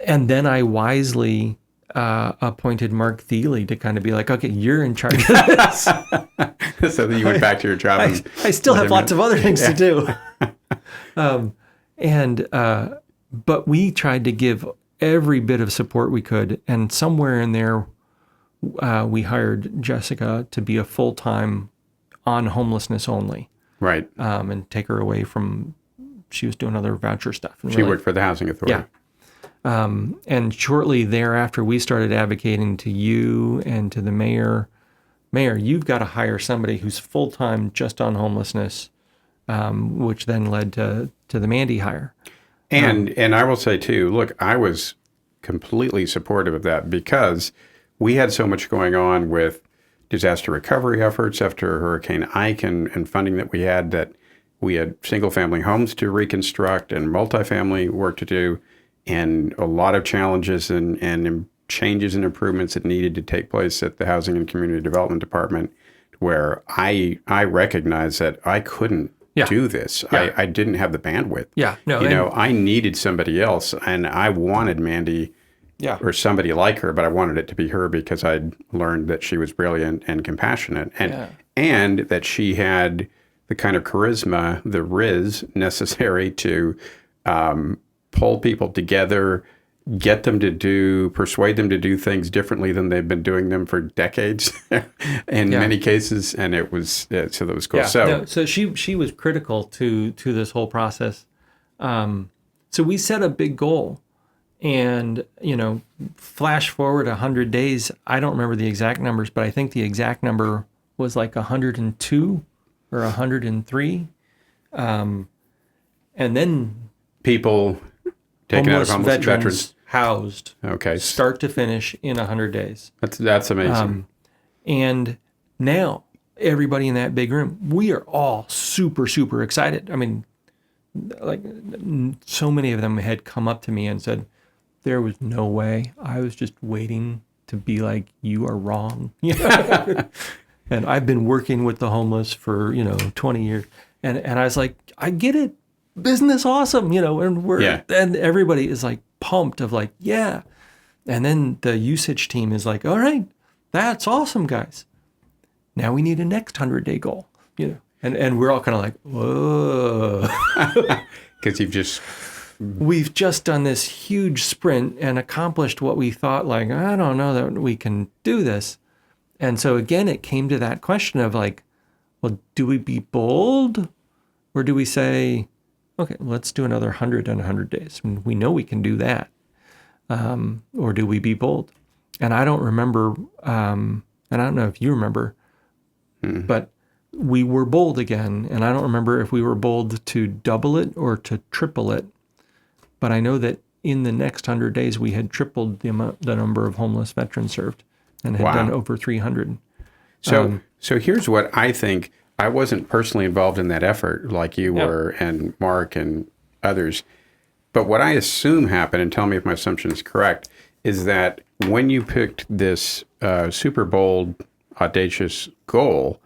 And then I wisely appointed Mark Thiele to kind of be like, okay, you're in charge of this. So then you went back to your job. I still have lots of other things to do. But we tried to give every bit of support we could. And somewhere in there, we hired Jessica to be a full-time on homelessness only. Right. And take her away from, she was doing other voucher stuff. She worked for the Housing Authority. Yeah. And shortly thereafter, we started advocating to you and to the mayor, you've got to hire somebody who's full-time just on homelessness, which then led to the Mandy hire. And I will say too, look, I was completely supportive of that because we had so much going on with disaster recovery efforts after Hurricane Ike and funding that we had, that we had single-family homes to reconstruct and multifamily work to do, and a lot of challenges and changes and improvements that needed to take place at the Housing and Community Development Department, where I recognized that I couldn't do this. Yeah. I didn't have the bandwidth. Yeah, no, you know, I needed somebody else, and I wanted Mandy or somebody like her, but I wanted it to be her because I'd learned that she was brilliant and compassionate, and that she had the kind of charisma, the riz necessary to pull people together, get them to persuade them to do things differently than they've been doing them for decades in many cases. And it was, so that was cool. Yeah. So she was critical to this whole process. So we set a big goal, and, you know, flash forward 100 days. I don't remember the exact numbers, but I think the exact number was like 102 or 103. And then people taken out of homeless veterans housed, okay, start to finish in 100 days. That's amazing. And now everybody in that big room, we are all super, super excited. I mean, like, so many of them had come up to me and said, there was no way. I was just waiting to be like, you are wrong. And I've been working with the homeless for, 20 years. And I was like, I get it. Business awesome, and and everybody is like pumped of like, yeah. And then the usage team is like, all right, that's awesome, guys. Now we need a next 100-day goal, and we're all kind of like, whoa. Because we've just done this huge sprint and accomplished what we thought, like, I don't know that we can do this. And so again, it came to that question of like, well, do we be bold, or do we say, okay, let's do another 100 in 100 days. I mean, we know we can do that. Or do we be bold? And I don't remember, and I don't know if you remember, but we were bold again. And I don't remember if we were bold to double it or to triple it. But I know that in the next 100 days, we had tripled the number of homeless veterans served and had done over 300. So here's what I think. I wasn't personally involved in that effort like you were, and Mark and others. But what I assume happened, and tell me if my assumption is correct, is that when you picked this super bold, audacious goal,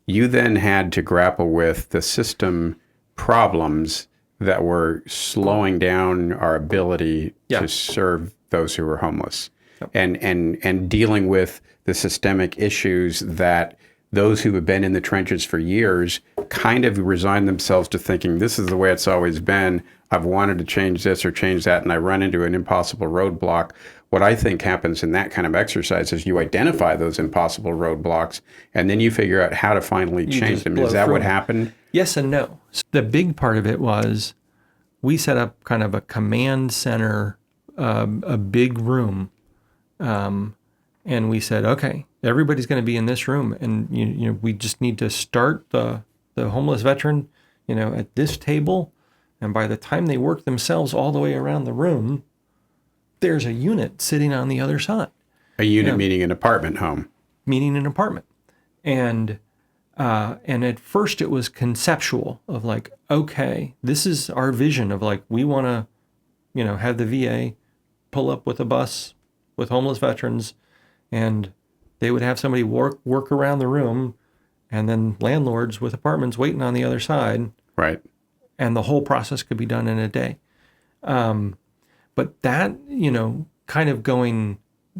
you then had to grapple with the system problems that were slowing down our ability to serve those who were homeless, and dealing with the systemic issues that those who have been in the trenches for years kind of resign themselves to thinking, this is the way it's always been. I've wanted to change this or change that, and I run into an impossible roadblock. What I think happens in that kind of exercise is you identify those impossible roadblocks, and then you figure out how to finally change them. Is that what happened? Yes and no. So the big part of it was we set up kind of a command center, a big room, and we said, okay, everybody's going to be in this room, and we just need to start the homeless veteran, at this table, and by the time they work themselves all the way around the room, there's a unit sitting on the other side. A unit meaning an apartment home. Meaning an apartment, and at first it was conceptual of like, okay, this is our vision of like, we want to, have the VA pull up with a bus with homeless veterans, and they would have somebody work around the room, and then landlords with apartments waiting on the other side. Right. And the whole process could be done in a day. But that, kind of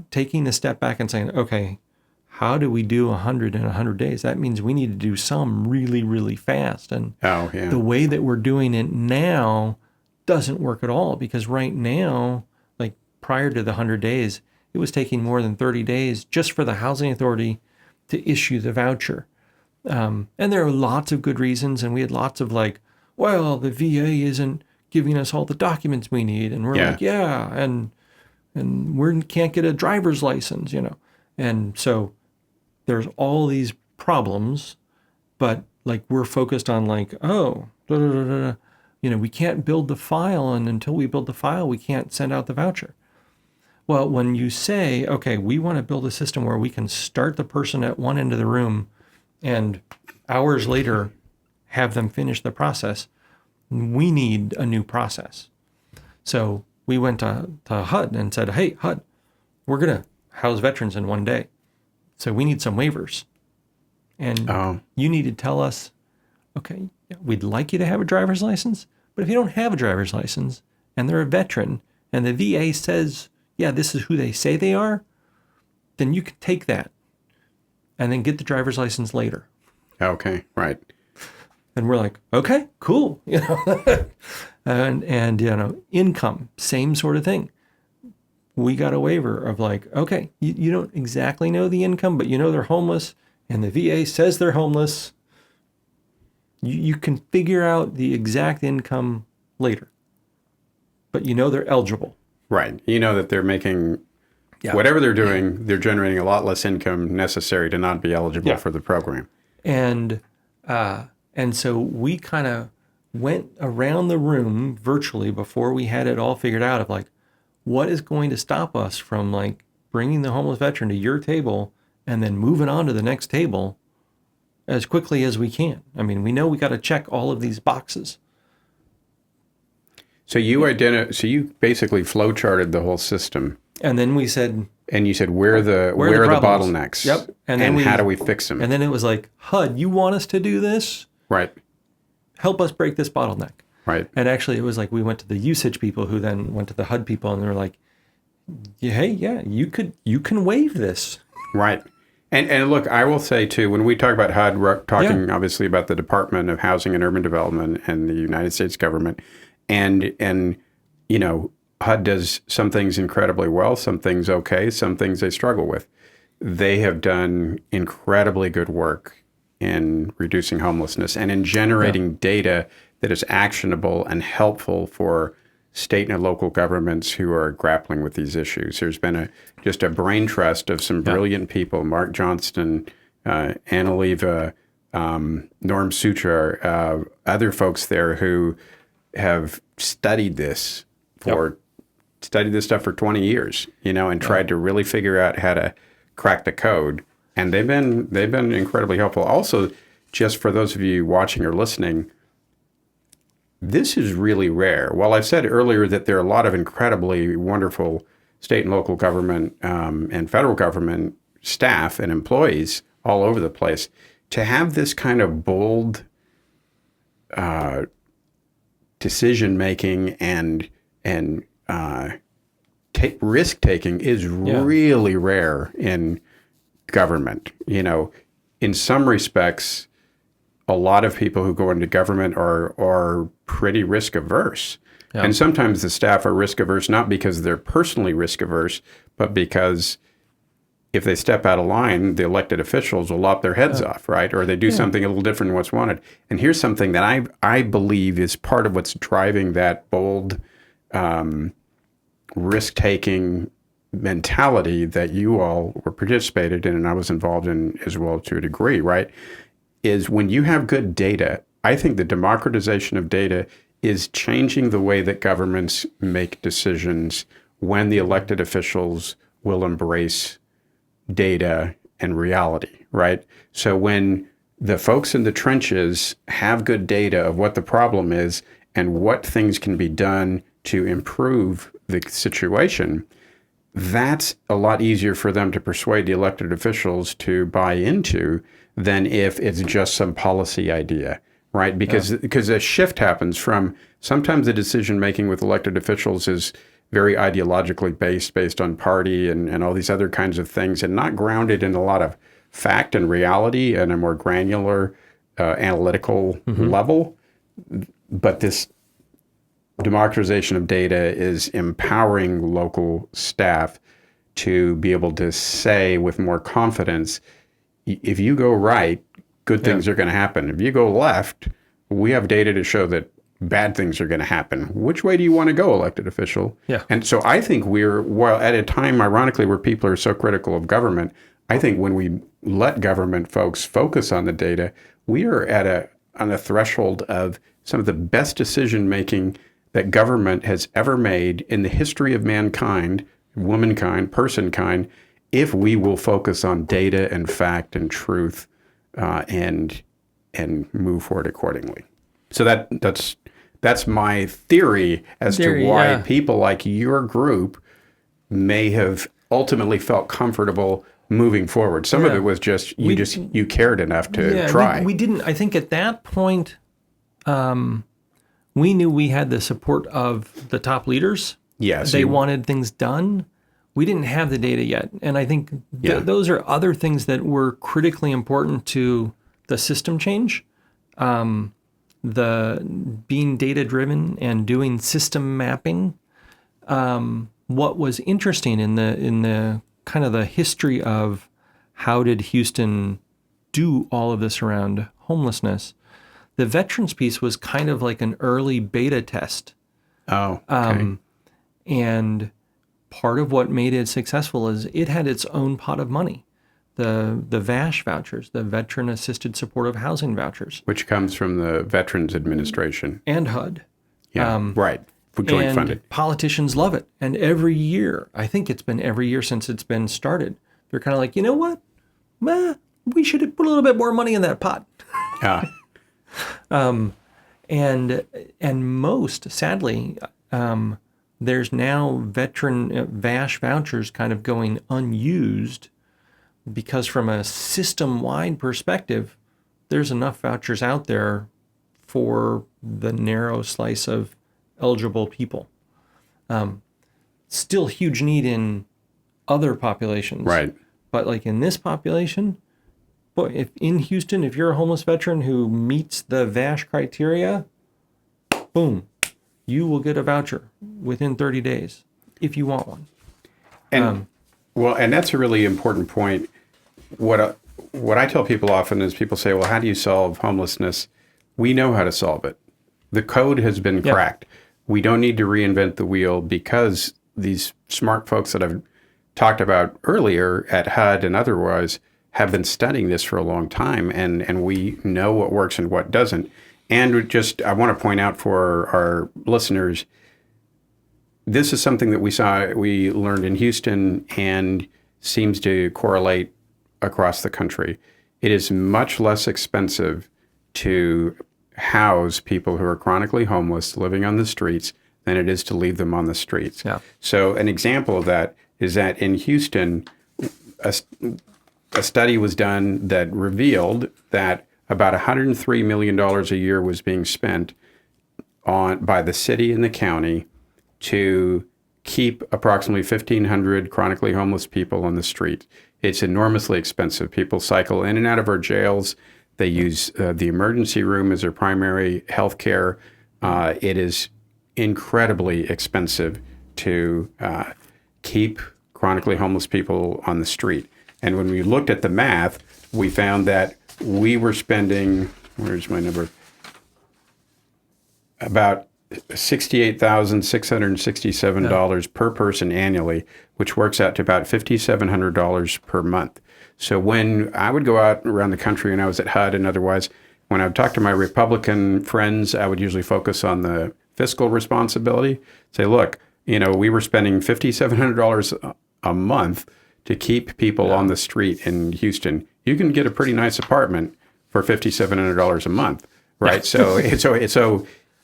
taking a step back and saying, okay, how do we do 100 in 100 days? That means we need to do some really, really fast. And the way that we're doing it now doesn't work at all, because right now, like prior to the 100 days, it was taking more than 30 days just for the housing authority to issue the voucher. And there are lots of good reasons. And we had lots of like, well, the VA isn't giving us all the documents we need. And we're like, and we can't get a driver's license, And so there's all these problems, but like we're focused on like, we can't build the file, and until we build the file, we can't send out the voucher. Well, when you say, okay, we want to build a system where we can start the person at one end of the room and hours later have them finish the process, we need a new process. So we went to HUD and said, hey, HUD, we're going to house veterans in one day. So we need some waivers. And you need to tell us, okay, we'd like you to have a driver's license, but if you don't have a driver's license and they're a veteran and the VA says, yeah, this is who they say they are, then you can take that and then get the driver's license later. Okay, right. And we're like, okay, cool. And income, same sort of thing. We got a waiver of like, okay, you don't exactly know the income, but they're homeless and the VA says they're homeless. You can figure out the exact income later, but they're eligible. Right. That they're making, whatever they're doing, they're generating a lot less income necessary to not be eligible for the program. And so we kind of went around the room virtually before we had it all figured out of like, what is going to stop us from like bringing the homeless veteran to your table and then moving on to the next table as quickly as we can? I mean, we know we got to check all of these boxes. So you basically flow charted the whole system. And then we said, and you said, where are the bottlenecks? Yep. And how do we fix them? And then it was like, HUD, you want us to do this? Right. Help us break this bottleneck. Right. And actually, it was like we went to the usage people who then went to the HUD people, and they were like, hey, you can waive this. Right. And look, I will say, too, when we talk about HUD, we're talking obviously about the Department of Housing and Urban Development and the United States government. And HUD does some things incredibly well, some things okay, some things they struggle with. They have done incredibly good work in reducing homelessness and in generating data that is actionable and helpful for state and local governments who are grappling with these issues. There's been just a brain trust of some brilliant people, Mark Johnston, Anna Leva, Norm Sutra, other folks there who have studied this stuff for 20 years, and tried to really figure out how to crack the code. And they've been incredibly helpful. Also, just for those of you watching or listening, this is really rare. While I've said earlier that there are a lot of incredibly wonderful state and local government and federal government staff and employees all over the place, to have this kind of bold decision-making and risk taking is really rare in government. In some respects, a lot of people who go into government are pretty risk averse. Yeah. And sometimes the staff are risk averse, not because they're personally risk averse, but because if they step out of line, the elected officials will lop their heads off, right? Or they do something a little different than what's wanted. And here's something that I believe is part of what's driving that bold risk-taking mentality that you all were participated in and I was involved in as well to a degree, right? Is when you have good data, I think the democratization of data is changing the way that governments make decisions when the elected officials will embrace data and reality, right? So when the folks in the trenches have good data of what the problem is and what things can be done to improve the situation, that's a lot easier for them to persuade the elected officials to buy into than if it's just some policy idea, right? Because a shift happens from sometimes the decision making with elected officials is very ideologically based on party and all these other kinds of things, and not grounded in a lot of fact and reality and a more granular analytical level. But this democratization of data is empowering local staff to be able to say with more confidence, if you go right, good things are going to happen. If you go left, we have data to show that bad things are going to happen. Which way do you want to go, elected official? Yeah. And so I think well, at a time, ironically, where people are so critical of government, I think when we let government folks focus on the data, we are on a threshold of some of the best decision making that government has ever made in the history of mankind, womankind, personkind, if we will focus on data and fact and truth and move forward accordingly. So that's my theory as to why people like your group may have ultimately felt comfortable moving forward. Some of it was just you cared enough to try. We didn't. I think at that point, we knew we had the support of the top leaders. Yes, they wanted things done. We didn't have the data yet, and I think those are other things that were critically important to the system change. The being data driven and doing system mapping. What was interesting in the kind of the history of how did Houston do all of this around homelessness, the veterans piece was kind of like an early beta test. Oh, okay. And part of what made it successful is it had its own pot of money. The VASH vouchers, the Veteran Assisted Supportive Housing vouchers. Which comes from the Veterans Administration. And HUD. Yeah, right. Joint and funded. Politicians love it. And every year, I think it's been every year since it's been started, they're kind of like, you know what? We should put a little bit more money in that pot. Yeah. And most, sadly, there's now veteran VASH vouchers kind of going unused because from a system-wide perspective, there's enough vouchers out there for the narrow slice of eligible people. Still huge need in other populations. Right. But like in this population, boy, if in Houston, if you're a homeless veteran who meets the VASH criteria, boom, you will get a voucher within 30 days if you want one. And and that's a really important point. What I tell people often is people say, well, how do you solve homelessness? We know how to solve it. The code has been cracked. We don't need to reinvent the wheel because these smart folks that I've talked about earlier at HUD and otherwise have been studying this for a long time, and we know what works and what doesn't. And I want to point out for our listeners, this is something that we learned in Houston and seems to correlate across the country. It is much less expensive to house people who are chronically homeless living on the streets than it is to leave them on the streets. Yeah. So an example of that is that in Houston, a study was done that revealed that about $103 million a year was being spent by the city and the county to keep approximately 1,500 chronically homeless people on the street. It's enormously expensive. People cycle in and out of our jails. They use the emergency room as their primary health care. It is incredibly expensive to keep chronically homeless people on the street. And when we looked at the math, we found that we were spending, where's my number? About $68,667 per person annually, which works out to about $5,700 per month. So when I would go out around the country and I was at HUD and otherwise, when I would talk to my Republican friends, I would usually focus on the fiscal responsibility. Say, look, we were spending $5,700 a month to keep people on the street in Houston. You can get a pretty nice apartment for $5,700 a month, right? So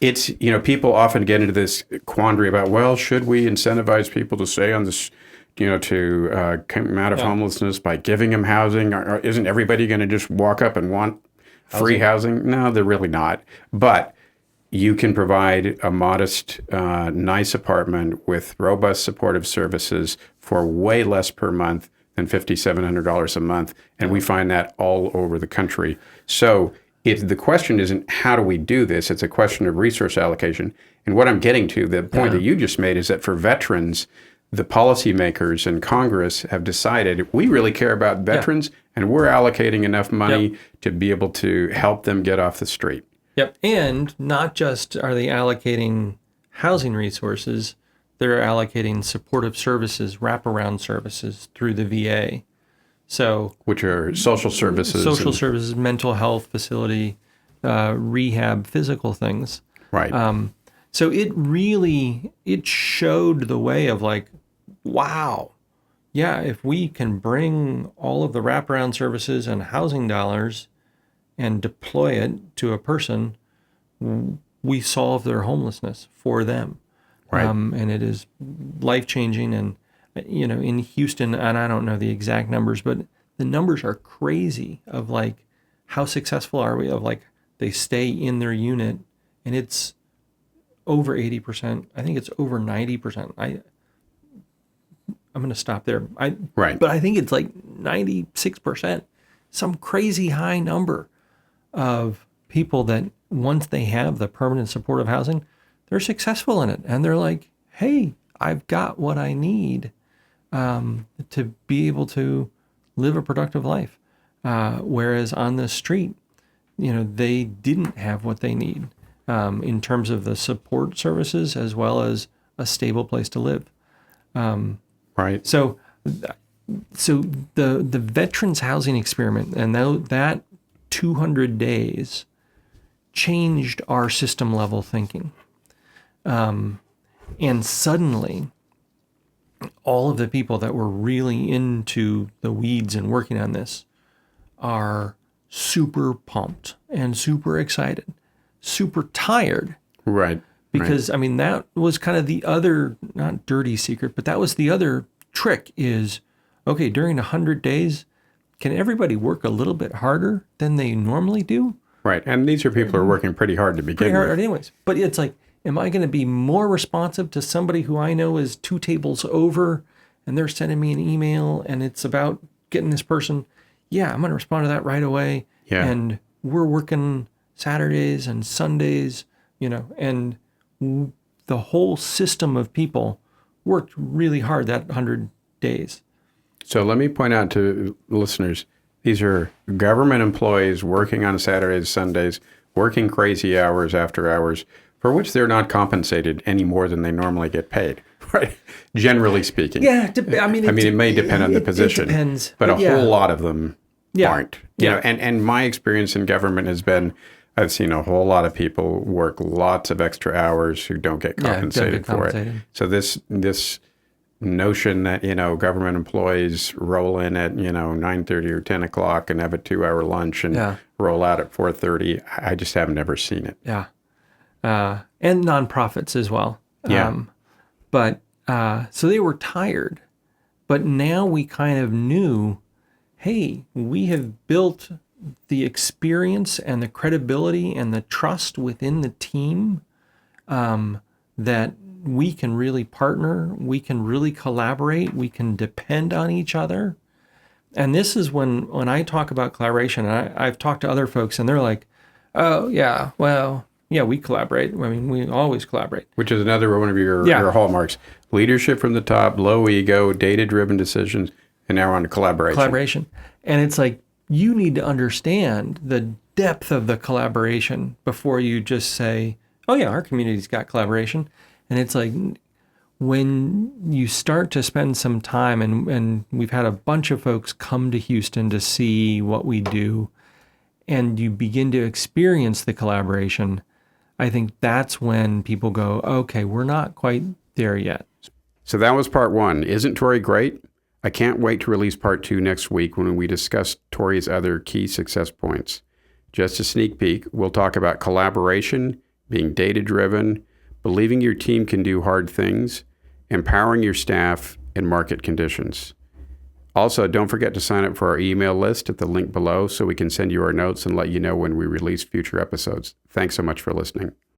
it's people often get into this quandary about, well, should we incentivize people to stay on this, to come out of homelessness by giving them housing? Or isn't everybody going to just walk up and want free housing? No, they're really not. But you can provide a modest, nice apartment with robust supportive services for way less per month than $5,700 a month. And we find that all over the country. So the question isn't how do we do this? It's a question of resource allocation. And what I'm getting to, the point that you just made, is that for veterans, the policymakers in Congress have decided we really care about veterans and we're allocating enough money to be able to help them get off the street. Yep. And not just are they allocating housing resources, they're allocating supportive services, wraparound services through the VA. So, which are social services. Social services, mental health facility, rehab, physical things. Right. So it showed the way of like, wow, yeah, if we can bring all of the wraparound services and housing dollars and deploy it to a person, we solve their homelessness for them. Right. And it is life-changing. And, in Houston, and I don't know the exact numbers, but the numbers are crazy of like, how successful are we of like, they stay in their unit and it's over 80%. I think it's over 90%. I'm going to stop there. Right. But I think it's like 96%, some crazy high number of people that once they have the permanent supportive housing, they're successful in it. And they're like, hey, I've got what I need to be able to live a productive life. Whereas on the street, they didn't have what they need in terms of the support services as well as a stable place to live. Right. So the veterans housing experiment and that 200 days changed our system level thinking. And suddenly, all of the people that were really into the weeds and working on this are super pumped and super excited, super tired. Right. Because, that was kind of the other, not dirty secret, but that was the other trick is, okay, during 100 days, can everybody work a little bit harder than they normally do? Right. And these are people who are working pretty hard to begin with. Anyways. But it's like, am I going to be more responsive to somebody who I know is 2 tables over and they're sending me an email and it's about getting this person? Yeah, I'm going to respond to that right away. Yeah. And we're working Saturdays and Sundays, and the whole system of people worked really hard that 100 days. So let me point out to listeners, these are government employees working on Saturdays, Sundays, working crazy hours after hours, for which they're not compensated any more than they normally get paid, right? Generally speaking. Yeah, it may depend on the position, it depends, but a whole lot of them aren't. Yeah. And my experience in government has been, I've seen a whole lot of people work lots of extra hours who don't get compensated for it. So this notion that, government employees roll in at, 9:30 or 10 o'clock and have a 2-hour lunch and roll out at 4:30, I just have never seen it. Yeah. And nonprofits as well. Yeah. So they were tired, but now we kind of knew, hey, we have built the experience and the credibility and the trust within the team that we can really partner, we can really collaborate, we can depend on each other. And this is when I talk about collaboration, and I've talked to other folks and they're like, oh, yeah, well, yeah, we collaborate. We always collaborate. Which is another one of your hallmarks. Leadership from the top, low ego, data-driven decisions, and now we're on to collaboration. Collaboration. And it's like, you need to understand the depth of the collaboration before you just say, oh yeah, our community's got collaboration. And it's like, when you start to spend some time, and we've had a bunch of folks come to Houston to see what we do, and you begin to experience the collaboration, I think that's when people go, okay, we're not quite there yet. So that was part 1. Isn't Tory great? I can't wait to release part 2 next week when we discuss Tory's other key success points. Just a sneak peek, we'll talk about collaboration, being data-driven, believing your team can do hard things, empowering your staff, and market conditions. Also, don't forget to sign up for our email list at the link below so we can send you our notes and let you know when we release future episodes. Thanks so much for listening.